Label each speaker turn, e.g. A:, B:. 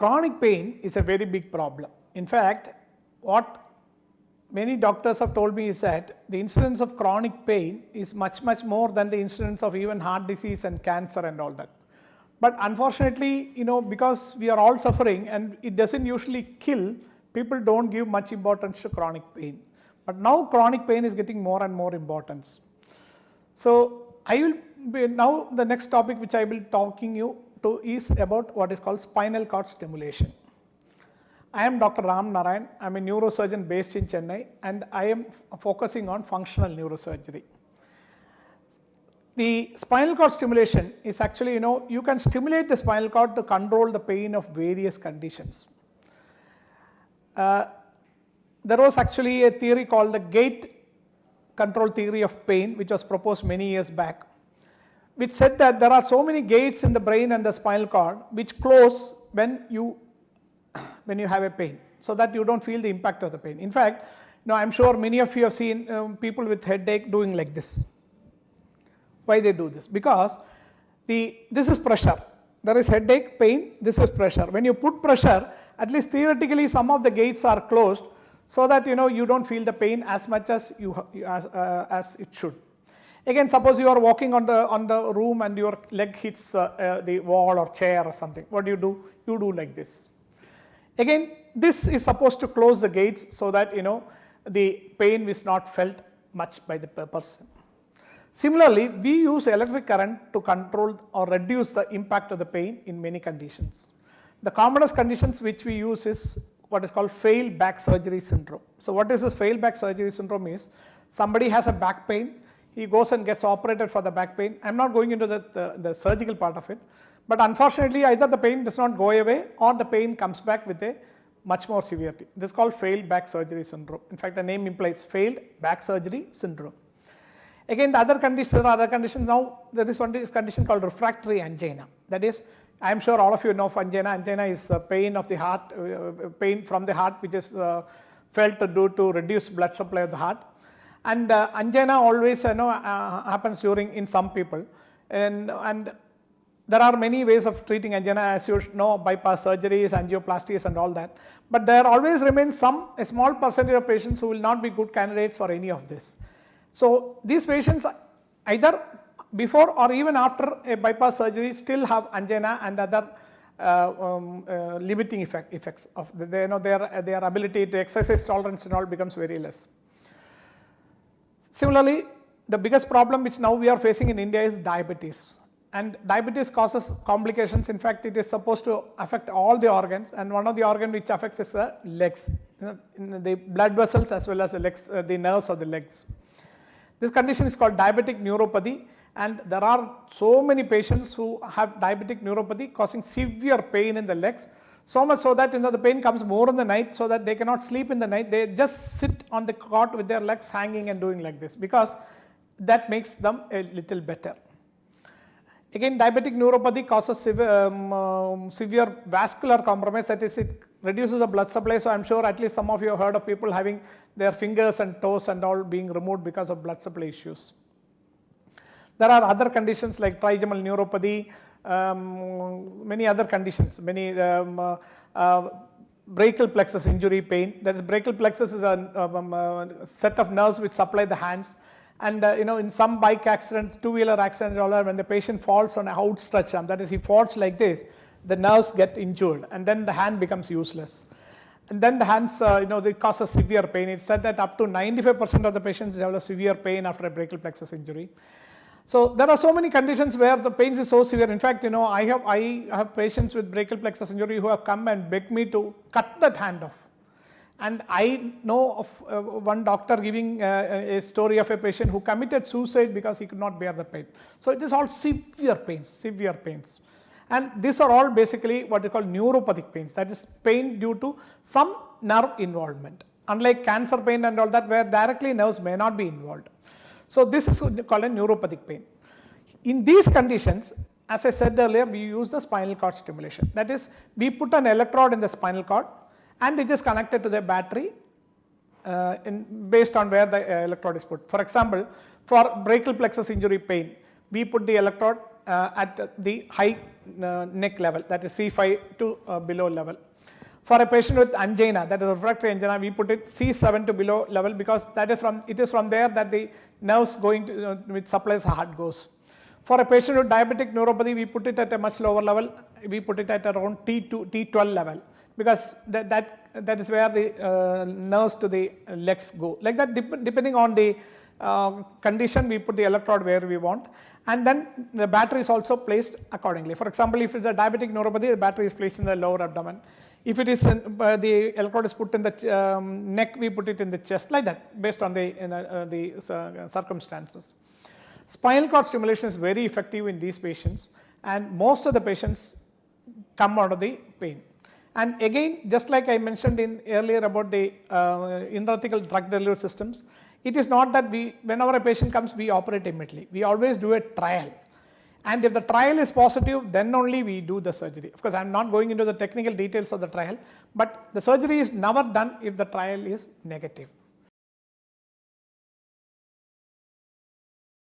A: chronic pain is a very big problem. In fact, what many doctors have told me is that the incidence of chronic pain is much more than the incidence of even heart disease and cancer and all that. But unfortunately, because we are all suffering and it doesn't usually kill, people don't give much importance to chronic pain. But now chronic pain is getting more and more importance. So now the next topic which I will be talking you to is about what is called spinal cord stimulation. I am Dr. Ram Narayan. I am a neurosurgeon based in Chennai and I am focusing on functional neurosurgery. The spinal cord stimulation is actually, you can stimulate the spinal cord to control the pain of various conditions. There was actually a theory called the Gait control theory of pain, which was proposed many years back, which said that there are so many gates in the brain and the spinal cord which close when you have a pain, so that you don't feel the impact of the pain. In fact, I'm sure many of you have seen people with headache doing like this. Why they do this? Because this is pressure. There is headache, pain, this is pressure. When you put pressure, at least theoretically some of the gates are closed so that you don't feel the pain as much as as it should. Again, suppose you are walking on the room and your leg hits the wall or chair or something. What do? You do like this. Again, this is supposed to close the gates so that the pain is not felt much by the person. Similarly, we use electric current to control or reduce the impact of the pain in many conditions. The commonest conditions which we use is what is called failed back surgery syndrome. So what is this failed back surgery syndrome is, somebody has a back pain, he goes and gets operated for the back pain. I am not going into the surgical part of it, but unfortunately either the pain does not go away or the pain comes back with a much more severity. This is called failed back surgery syndrome. In fact, the name implies failed back surgery syndrome. Again, there are other conditions. Now there is one condition called refractory angina. That is, I am sure all of you know of angina. Angina is pain of the heart, pain from the heart which is felt due to reduced blood supply of the heart. And angina always happens in some people, and there are many ways of treating angina, as you know, bypass surgeries, angioplasties and all that. But there always remains a small percentage of patients who will not be good candidates for any of this. So these patients either before or even after a bypass surgery still have angina and other limiting effects of their ability to exercise tolerance and all becomes very less. Similarly, the biggest problem which now we are facing in India is diabetes. And diabetes causes complications. In fact, it is supposed to affect all the organs, and one of the organs which affects is the legs, the blood vessels as well as the legs, the nerves of the legs. This condition is called diabetic neuropathy, and there are so many patients who have diabetic neuropathy causing severe pain in the legs, so much so that the pain comes more in the night, so that they cannot sleep in the night. They just sit on the cot with their legs hanging and doing like this, because that makes them a little better. Again, diabetic neuropathy causes severe vascular compromise, that is, it reduces the blood supply. So I am sure at least some of you have heard of people having their fingers and toes and all being removed because of blood supply issues. There are other conditions like trigeminal neuropathy, many other conditions, brachial plexus injury pain. That is, brachial plexus is a set of nerves which supply the hands. And in some bike accidents, two-wheeler accidents, when the patient falls on an outstretched arm, that is, he falls like this, the nerves get injured and then the hand becomes useless. And then the hands, they cause severe pain. It's said that up to 95% of the patients develop severe pain after a brachial plexus injury. So there are so many conditions where the pain is so severe. In fact, I have patients with brachial plexus injury who have come and begged me to cut that hand off. And I know of one doctor giving a story of a patient who committed suicide because he could not bear the pain. So it is all severe pains. And these are all basically what is called neuropathic pains, that is pain due to some nerve involvement. Unlike cancer pain and all that, where directly nerves may not be involved. So this is called a neuropathic pain. In these conditions, as I said earlier, we use the spinal cord stimulation. That is, we put an electrode in the spinal cord and it is connected to the battery based on where the electrode is put. For example, for brachial plexus injury pain, we put the electrode at the high neck level, that is C5 to below level. For a patient with angina, that is refractory angina, we put it C7 to below level because it is from there that the nerves going to, which supplies the heart goes. For a patient with diabetic neuropathy, we put it at a much lower level. We put it at around T12 level because that is where the nerves to the legs go. Like that, depending on the condition, we put the electrode where we want, and then the battery is also placed accordingly. For example, if it's a diabetic neuropathy, the battery is placed in the lower abdomen. If it is the electrode is put in the neck, we put it in the chest, like that, based on the circumstances. Spinal cord stimulation is very effective in these patients, and most of the patients come out of the pain. And again, just like I mentioned earlier about the intrathecal drug delivery systems, it is not that whenever a patient comes, we operate immediately. We always do a trial. And if the trial is positive, then only we do the surgery. Of course, I am not going into the technical details of the trial, but the surgery is never done if the trial is negative.